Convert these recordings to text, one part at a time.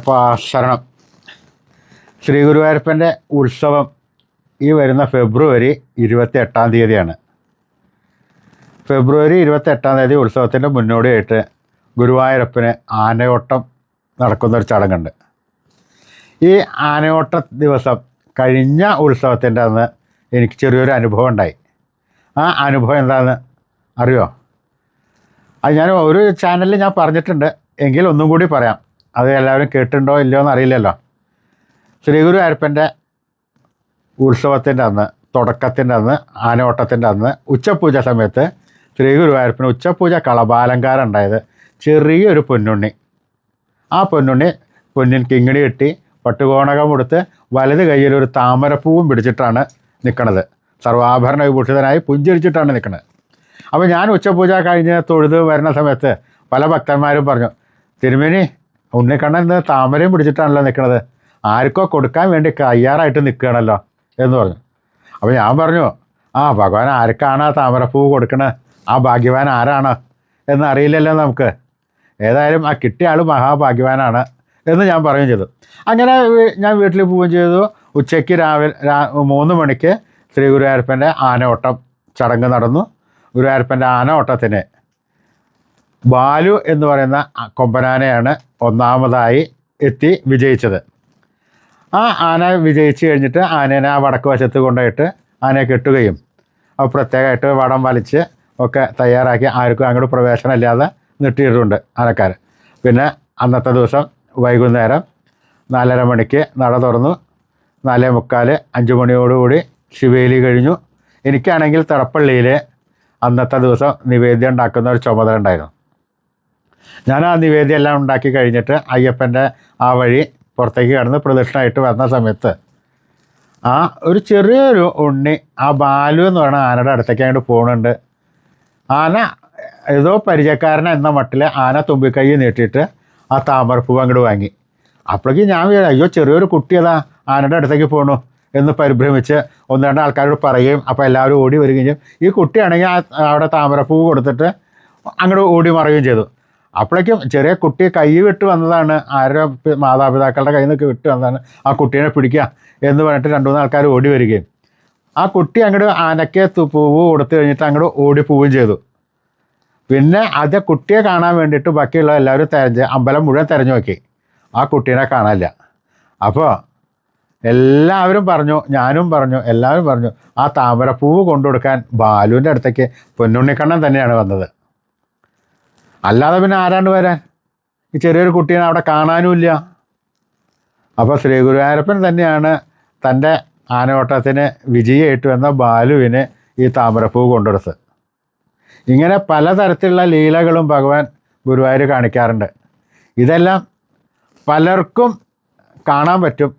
അയ്യപ്പ ശരണം. ശ്രീ ഗുരുവായൂരപ്പൻ്റെ ഉത്സവം ഈ വരുന്ന ഫെബ്രുവരി 28-ാം തീയതിയാണ്. ഫെബ്രുവരി 28-ാം തീയതി ഉത്സവത്തിൻ്റെ മുന്നോടിയായിട്ട് ഗുരുവായൂരപ്പന് ആനയോട്ടം നടക്കുന്നൊരു ചടങ്ങുണ്ട്. ഈ ആനയോട്ട ദിവസം കഴിഞ്ഞ ഉത്സവത്തിൻ്റെ അന്ന് എനിക്ക് ചെറിയൊരു അനുഭവം ഉണ്ടായി. ആ അനുഭവം എന്താണെന്ന് അറിയോ? അത് ഞാൻ ഒരു ചാനലിൽ ഞാൻ പറഞ്ഞിട്ടുണ്ട്, എങ്കിൽ ഒന്നും കൂടി പറയാം. അത് എല്ലാവരും കേട്ടിട്ടുണ്ടോ ഇല്ലയോ എന്ന് അറിയില്ലല്ലോ. ശ്രീ ഗുരുവായൂരപ്പൻ്റെ ഉത്സവത്തിൻ്റെ അന്ന്, തുടക്കത്തിൻ്റെ അന്ന്, ആനയോട്ടത്തിൻ്റെ അന്ന് ഉച്ചപൂജ സമയത്ത് ശ്രീ ഗുരുവായൂരപ്പന് ഉച്ചപൂജ കളഭാലങ്കാരം ഉണ്ടായത് ചെറിയൊരു പൊന്നുണ്ണി. ആ പൊന്നിൻ കിങ്ങിണി കെട്ടി പട്ടുകോണകം കൊടുത്ത് വലത് കയ്യിൽ ഒരു താമരപ്പൂവും പിടിച്ചിട്ടാണ് നിൽക്കുന്നത്. സർവാഭരണ വിഭൂഷിതനായി പുഞ്ചിരിച്ചിട്ടാണ് നിൽക്കുന്നത്. അപ്പോൾ ഞാൻ ഉച്ചപൂജ കഴിഞ്ഞ് തൊഴുത് വരുന്ന സമയത്ത് പല ഭക്തന്മാരും പറഞ്ഞു, തിരുമേനി ഉണ്ണിക്കണ്ണൻ ഇന്ന് താമരയും പിടിച്ചിട്ടാണല്ലോ നിൽക്കുന്നത്, ആർക്കോ കൊടുക്കാൻ വേണ്ടി തയ്യാറായിട്ട് നിൽക്കുകയാണല്ലോ എന്ന് പറഞ്ഞു. അപ്പോൾ ഞാൻ പറഞ്ഞു, ഭഗവാൻ ആർക്കാണ് ആ താമരപ്പൂ കൊടുക്കണത്, ആ ഭാഗ്യവാൻ ആരാണ് എന്നറിയില്ലല്ലോ നമുക്ക്. ഏതായാലും ആ കിട്ടിയ ആൾ മഹാഭാഗ്യവാനാണ് എന്ന് ഞാൻ പറയുകയും ചെയ്തു. അങ്ങനെ ഞാൻ വീട്ടിൽ പോവുകയും ചെയ്തു. ഉച്ചയ്ക്ക് രാവിലെ 3 മണിക്ക് ശ്രീ ഗുരുവായൂരപ്പൻ്റെ ആനയോട്ടം ചടങ്ങ് നടന്നു. ഗുരുവായൂരപ്പൻ്റെ ആനയോട്ടത്തിന് ബാലു എന്ന് പറയുന്ന കൊമ്പനാനയാണ് ഒന്നാമതായി എത്തി വിജയിച്ചത്. ആ ആന വിജയിച്ച് കഴിഞ്ഞിട്ട് ആനേനെ ആ വടക്ക് വശത്ത് കൊണ്ടുപോയിട്ട് ആനയെ കെട്ടുകയും അത് പ്രത്യേകമായിട്ട് വടം വലിച്ച് ഒക്കെ തയ്യാറാക്കി ആർക്കും അങ്ങോട്ട് പ്രവേശനമില്ലാതെ നിർത്തിയിട്ടുണ്ട് ആനക്കാർ. പിന്നെ അന്നത്തെ ദിവസം വൈകുന്നേരം 4:30 മണിക്ക് നട തുറന്നു. 4:45 5 മണിയോടുകൂടി ശിവേലി കഴിഞ്ഞു. എനിക്കാണെങ്കിൽ തടപ്പള്ളിയിൽ അന്നത്തെ ദിവസം നിവേദ്യം ഉണ്ടാക്കുന്ന ഒരു ചുമതല ഉണ്ടായിരുന്നു. ഞാൻ ആ നിവേദ്യം എല്ലാം ഉണ്ടാക്കി കഴിഞ്ഞിട്ട് അയ്യപ്പൻ്റെ ആ വഴി പുറത്തേക്ക് കടന്ന് പ്രദക്ഷിണമായിട്ട് വന്ന സമയത്ത് ഒരു ചെറിയൊരു ഉണ്ണി ആ ബാലു എന്ന് പറയുന്ന ആനയുടെ അടുത്തേക്ക് അങ്ങോട്ട് പോകുന്നുണ്ട്. ആന ഏതോ പരിചയക്കാരൻ എന്ന മട്ടിൽ ആന തുമ്പിക്കൈ നീട്ടിയിട്ട് ആ താമരപ്പൂവ് അങ്ങോട്ട് വാങ്ങി. അപ്പോഴേക്കും ഞാൻ അയ്യോ ചെറിയൊരു കുട്ടി അതാ ആനയുടെ അടുത്തേക്ക് പോകണു എന്ന് പരിഭ്രമിച്ച് 1-2 ആൾക്കാരോട് പറയുകയും അപ്പോൾ എല്ലാവരും ഓടി വരികയും ഈ കുട്ടിയാണെങ്കിൽ അവിടെ താമരപ്പൂവ് കൊടുത്തിട്ട് അങ്ങോട്ട് ഓടി മറയുകയും ചെയ്തു. അപ്പോഴേക്കും ചെറിയ കുട്ടി കൈ വിട്ട് വന്നതാണ്, ആരോ മാതാപിതാക്കളുടെ കയ്യിൽ നിന്നൊക്കെ വിട്ട് വന്നതാണ്. ആ കുട്ടീനെ പിടിക്കുക എന്ന് പറഞ്ഞിട്ട് 2-3 ആൾക്കാർ ഓടി വരികയും ആ കുട്ടി അങ്ങോട്ട് ആനയ്ക്ക് പൂവ് കൊടുത്തു കഴിഞ്ഞിട്ട് അങ്ങോട്ട് ഓടി പോവുകയും ചെയ്തു. പിന്നെ അത് കുട്ടിയെ കാണാൻ വേണ്ടിയിട്ട് ബാക്കിയുള്ള എല്ലാവരും അമ്പലം മുഴുവൻ തിരഞ്ഞു നോക്കി, ആ കുട്ടീനെ കാണാനില്ല. അപ്പോൾ എല്ലാവരും പറഞ്ഞു, ഞാനും പറഞ്ഞു, എല്ലാവരും പറഞ്ഞു ആ താമരപ്പൂവ് കൊണ്ടുകൊടുക്കാൻ ബാലുവിൻ്റെ അടുത്തേക്ക് പൊന്നുണ്ണിക്കണ്ണൻ തന്നെയാണ് വന്നത്, അല്ലാതെ പിന്നെ ആരാണ്ട് വരാൻ? ഈ ചെറിയൊരു കുട്ടീനെ അവിടെ കാണാനുമില്ല. അപ്പോൾ ശ്രീ ഗുരുവായൂരപ്പൻ തന്നെയാണ് തൻ്റെ ആനയോട്ടത്തിന് വിജയിയായിട്ട് വന്ന ബാലുവിന് ഈ താമരപ്പൂവ് കൊണ്ടുകൊടുത്തത്. ഇങ്ങനെ പലതരത്തിലുള്ള ലീലകളും ഭഗവാൻ ഗുരുവായൂർ കാണിക്കാറുണ്ട്. ഇതെല്ലാം പലർക്കും കാണാൻ പറ്റും,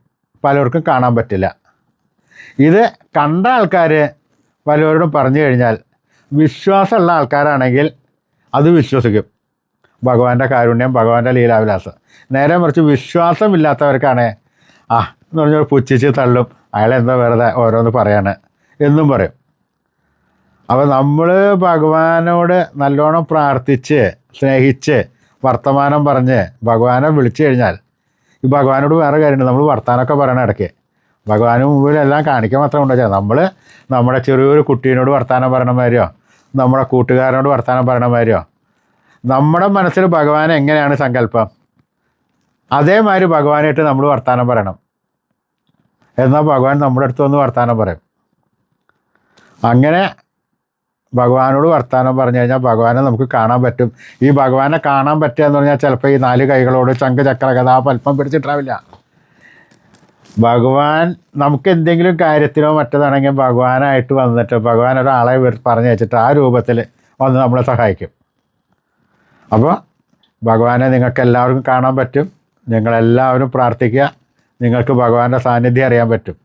പലർക്കും കാണാൻ പറ്റില്ല. ഇത് കണ്ട ആൾക്കാർ പലരോടും പറഞ്ഞു കഴിഞ്ഞാൽ വിശ്വാസമുള്ള ആൾക്കാരാണെങ്കിൽ അത് വിശ്വസിക്കും, ഭഗവാന്റെ കാരുണ്യം, ഭഗവാന്റെ ലീലാവിലാസം. നേരെ മറിച്ച് വിശ്വാസമില്ലാത്തവർക്കാണ് എന്ന് പറഞ്ഞാൽ പുച്ഛിച്ച് തള്ളും, അയാളെന്താ വെറുതെ ഓരോന്ന് പറയാണ് എന്നും പറയും. അപ്പോൾ നമ്മൾ ഭഗവാനോട് നല്ലോണം പ്രാർത്ഥിച്ച് സ്നേഹിച്ച് വർത്തമാനം പറഞ്ഞ് ഭഗവാനെ വിളിച്ചു കഴിഞ്ഞാൽ, ഈ ഭഗവാനോട് വേറെ കാര്യമുണ്ട്, നമ്മൾ വർത്തമാനമൊക്കെ പറയണ ഇടയ്ക്ക് ഭഗവാന് മുമ്പിലെല്ലാം കാണിക്കാൻ മാത്രം ഉണ്ടാച്ചാൽ നമ്മൾ നമ്മുടെ ചെറിയൊരു കുട്ടീനോട് വർത്തമാനം പറയണ മാതിരിയോ നമ്മുടെ കൂട്ടുകാരനോട് വർത്തമാനം പറയണ മാതിരിയോ നമ്മുടെ മനസ്സിൽ ഭഗവാൻ എങ്ങനെയാണ് സങ്കല്പം, അതേമാതിരി ഭഗവാനായിട്ട് നമ്മൾ വർത്തമാനം പറയണം. എന്നാൽ ഭഗവാൻ നമ്മുടെ അടുത്ത് വന്ന് വർത്തമാനം പറയും. അങ്ങനെ ഭഗവാനോട് വർത്തമാനം പറഞ്ഞു കഴിഞ്ഞാൽ ഭഗവാനെ നമുക്ക് കാണാൻ പറ്റും. ഈ ഭഗവാനെ കാണാൻ പറ്റുക എന്ന് പറഞ്ഞാൽ ചിലപ്പോൾ ഈ 4 കൈകളോട് ശംഖ് ചക്ര ഗദാ പൽപ്പം പിടിച്ചിട്ടാവില്ല. ഭഗവാൻ നമുക്ക് എന്തെങ്കിലും കാര്യത്തിനോ മറ്റതാണെങ്കിൽ ഭഗവാനായിട്ട് വന്നിട്ട് ഭഗവാൻ ഒരാളെ പറഞ്ഞു വെച്ചിട്ട് ആ രൂപത്തിൽ വന്ന് നമ്മളെ സഹായിക്കും. അപ്പോൾ ഭഗവാനെ നിങ്ങൾക്ക് എല്ലാവർക്കും കാണാൻ പറ്റും. നിങ്ങളെല്ലാവരും പ്രാർത്ഥിക്കുക, നിങ്ങൾക്ക് ഭഗവാന്റെ സാന്നിധ്യം അറിയാൻ പറ്റും.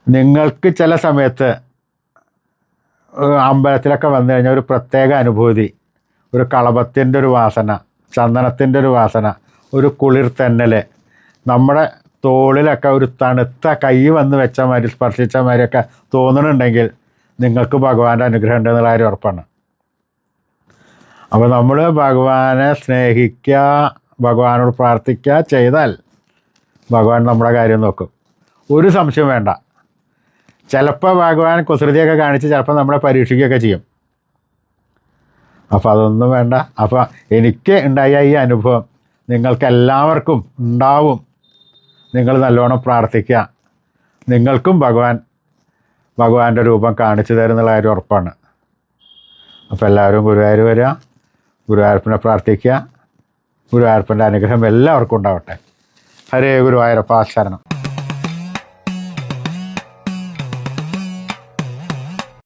നിങ്ങൾക്ക് ചില സമയത്ത് അമ്പലത്തിലൊക്കെ വന്നു കഴിഞ്ഞാൽ ഒരു പ്രത്യേക അനുഭൂതി, ഒരു കളഭത്തിൻ്റെ ഒരു വാസന, ചന്ദനത്തിൻ്റെ ഒരു വാസന, ഒരു കുളിർ തെന്നൽ, നമ്മുടെ തോളിലൊക്കെ ഒരു തണുത്ത കൈ വന്ന് വെച്ച മാതിരി സ്പർശിച്ച മാതിരിയൊക്കെ തോന്നുന്നുണ്ടെങ്കിൽ നിങ്ങൾക്ക് ഭഗവാന്റെ അനുഗ്രഹം ഉണ്ടെന്നുള്ള കാര്യം ഉറപ്പാണ്. അപ്പോൾ നമ്മൾ ഭഗവാനെ സ്നേഹിക്കുക, ഭഗവാനോട് പ്രാർത്ഥിക്കുക ചെയ്താൽ ഭഗവാൻ നമ്മുടെ കാര്യം നോക്കും. ഒരു സംശയം വേണ്ട. ചിലപ്പോൾ ഭഗവാൻ കുസൃതിയൊക്കെ കാണിച്ച് ചിലപ്പോൾ നമ്മളെ പരീക്ഷിക്കുകയൊക്കെ ചെയ്യും. അപ്പോൾ അതൊന്നും വേണ്ട. അപ്പോൾ എനിക്ക് ഉണ്ടായ ഈ അനുഭവം നിങ്ങൾക്കെല്ലാവർക്കും ഉണ്ടാവും. നിങ്ങൾ നല്ലോണം പ്രാർത്ഥിക്കുക, നിങ്ങൾക്കും ഭഗവാന്റെ രൂപം കാണിച്ചു തരുന്നുള്ള കാര്യം ഉറപ്പാണ്. അപ്പോൾ എല്ലാവരും ഗുരുവായൂർ വരിക, ഗുരുവായൂരപ്പനെ പ്രാർത്ഥിക്കുക. ഗുരുവായൂരപ്പൻ്റെ അനുഗ്രഹം എല്ലാവർക്കും ഉണ്ടാവട്ടെ. ഹരേ ഗുരുവായൂരപ്പ ശരണം.